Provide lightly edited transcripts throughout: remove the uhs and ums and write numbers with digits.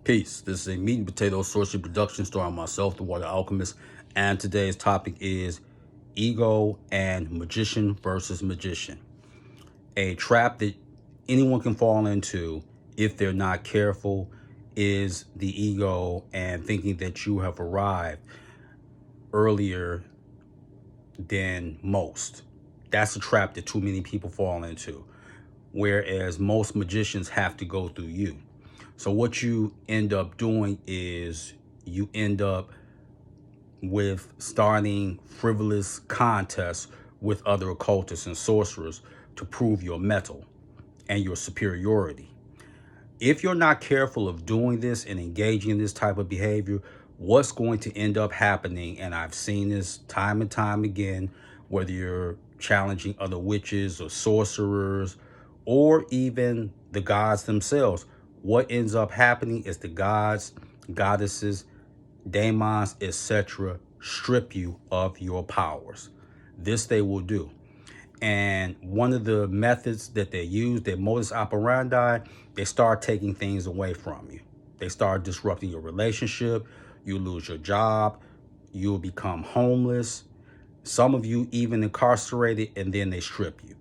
Peace. This is a meat and potato sorcery production starring myself, the Water Alchemist, and today's topic is ego and magician versus magician. A trap that anyone can fall into if they're not careful is the ego and thinking that you have arrived earlier than most. That's a trap that too many people fall into, whereas most magicians have to go through you. So what you end up doing is you end up with starting frivolous contests with other occultists and sorcerers to prove your mettle and your superiority. If you're not careful of doing this and engaging in this type of behavior, what's going to end up happening, and I've seen this time and time again, whether you're challenging other witches or sorcerers or even the gods themselves, what ends up happening is the gods, goddesses, daemons, etc. strip you of your powers. This they will do. And one of the methods that they use, their modus operandi, they start taking things away from you. They start disrupting your relationship. You lose your job. You'll become homeless. Some of you even incarcerated, and then they strip you.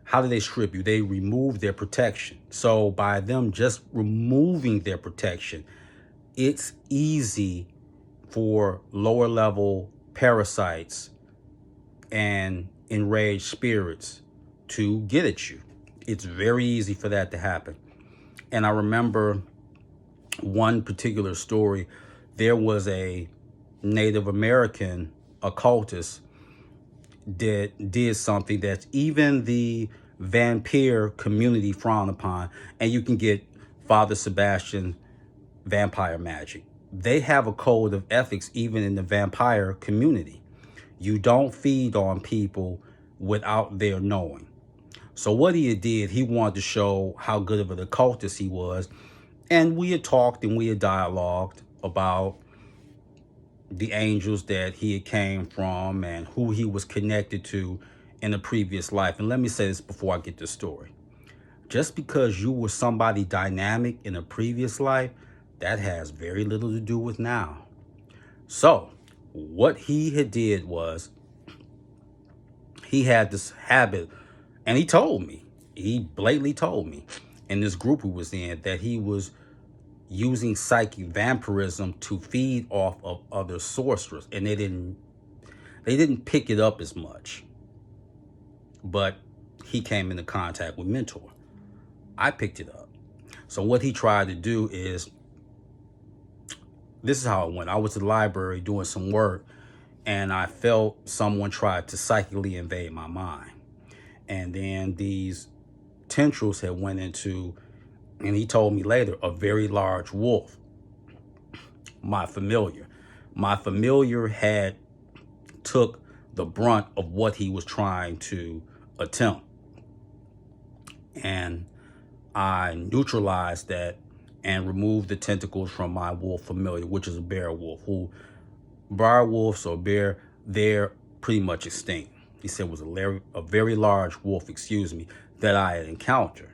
How do they strip you? They remove their protection. So by them just removing their protection, it's easy for lower level parasites and enraged spirits to get at you. It's very easy for that to happen. And I remember one particular story. There was a Native American occultist that did something that even the vampire community frowned upon. And you can get Father Sebastian vampire magic. They have a code of ethics even in the vampire community. You don't feed on people without their knowing. So what he did, he wanted to show how good of an occultist he was. And we had talked and we had dialogued about the angels that he had came from and who he was connected to in a previous life. And let me say this before I get the story. Just because you were somebody dynamic in a previous life, that has very little to do with now. So what he had did was he had this habit, and he told me, he blatantly told me in this group he was in that he was using psychic vampirism to feed off of other sorcerers, and they didn't pick it up as much. But he came into contact with Mentor. I picked it up. So what he tried to do is, this is how it went. I was at the library doing some work, and I felt someone tried to psychically invade my mind. And then these tendrils had went into, and he told me later, a very large wolf. My familiar had took the brunt of what he was trying to attempt. And I neutralized that and removed the tentacles from my wolf familiar, which is a bear wolf. Who bear wolves or bear, they're pretty much extinct. He said it was a very large wolf, that I had encountered.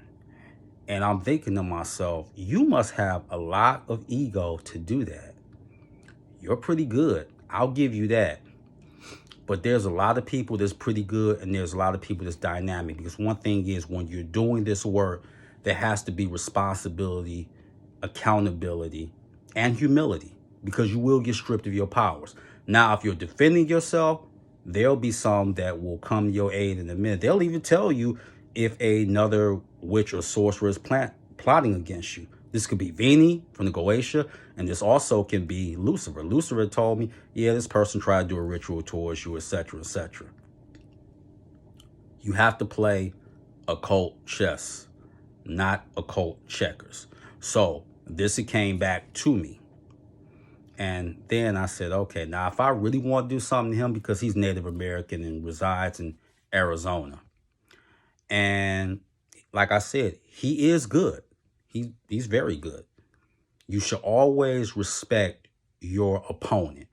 And I'm thinking to myself, you must have a lot of ego to do that. You're pretty good. I'll give you that. But there's a lot of people that's pretty good, and there's a lot of people that's dynamic. Because one thing is, when you're doing this work, there has to be responsibility, accountability, and humility, because you will get stripped of your powers. Now, if you're defending yourself, there'll be some that will come to your aid in a minute. They'll even tell you if another witch or sorcerer is plotting against you. This could be Vini from the Goetia, and this also can be Lucifer. Lucifer told me, yeah, this person tried to do a ritual towards you, etc., etc. You have to play occult chess, not occult checkers. So this came back to me. And then I said, okay, now if I really want to do something to him, because he's Native American and resides in Arizona. And like I said, he is good. He's very good. You should always respect your opponent.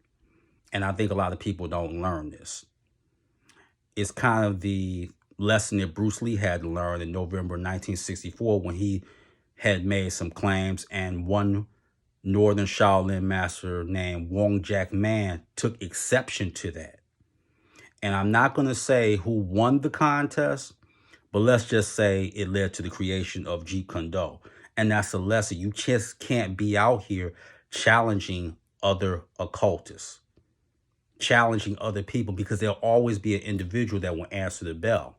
And I think a lot of people don't learn this. It's kind of the lesson that Bruce Lee had to learn in November 1964 when he had made some claims, and one Northern Shaolin master named Wong Jack Man took exception to that. And I'm not going to say who won the contest, but let's just say it led to the creation of Jeet Kune Do. And that's a lesson. You just can't be out here challenging other occultists, challenging other people, because there'll always be an individual that will answer the bell.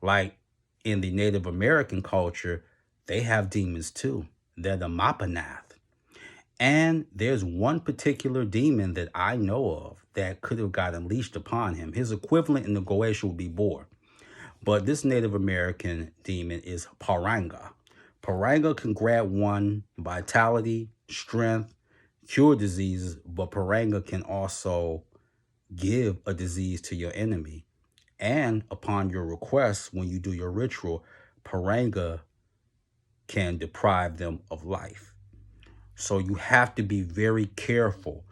Like in the Native American culture, they have demons too. They're the Mapanath. And there's one particular demon that I know of that could have got unleashed upon him. His equivalent in the Goetia would be Bor. But this Native American demon is Paranga. Paranga can grant one vitality, strength, cure diseases, but Paranga can also give a disease to your enemy. And upon your request, when you do your ritual, Paranga can deprive them of life. So you have to be very careful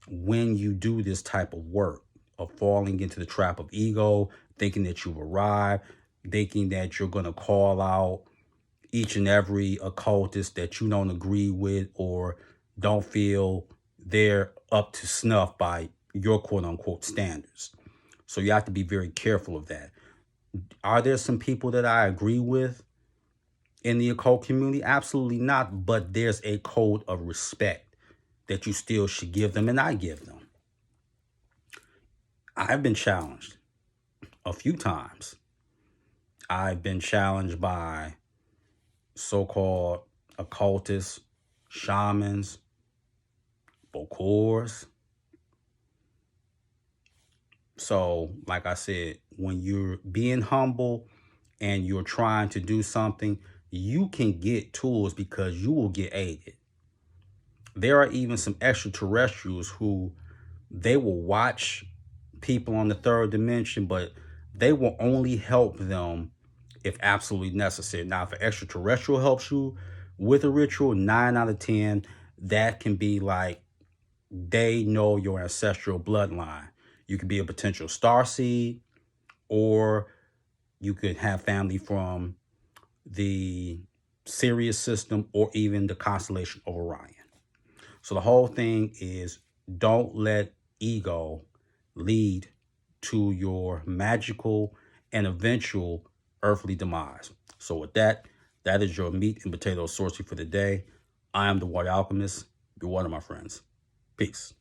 when you do this type of work, of falling into the trap of ego, thinking that you've arrived, thinking that you're going to call out each and every occultist that you don't agree with or don't feel they're up to snuff by your quote unquote standards. So you have to be very careful of that. Are there some people that I agree with in the occult community? Absolutely not. But there's a code of respect that you still should give them, and I give them. I've been challenged a few times. I've been challenged by so-called occultists, shamans, Bokors. So, like I said, when you're being humble and you're trying to do something, you can get tools because you will get aided. There are even some extraterrestrials who they will watch people on the third dimension, but they will only help them if absolutely necessary. Now, if an extraterrestrial helps you with a ritual, 9 out of 10, that can be like they know your ancestral bloodline. You could be a potential starseed, or you could have family from the Sirius system or even the constellation of Orion. So the whole thing is, don't let ego lead to your magical and eventual earthly demise. So with that, that is your meat and potato sorcery for the day. I am the Warrior Alchemist. You're one of my friends. Peace.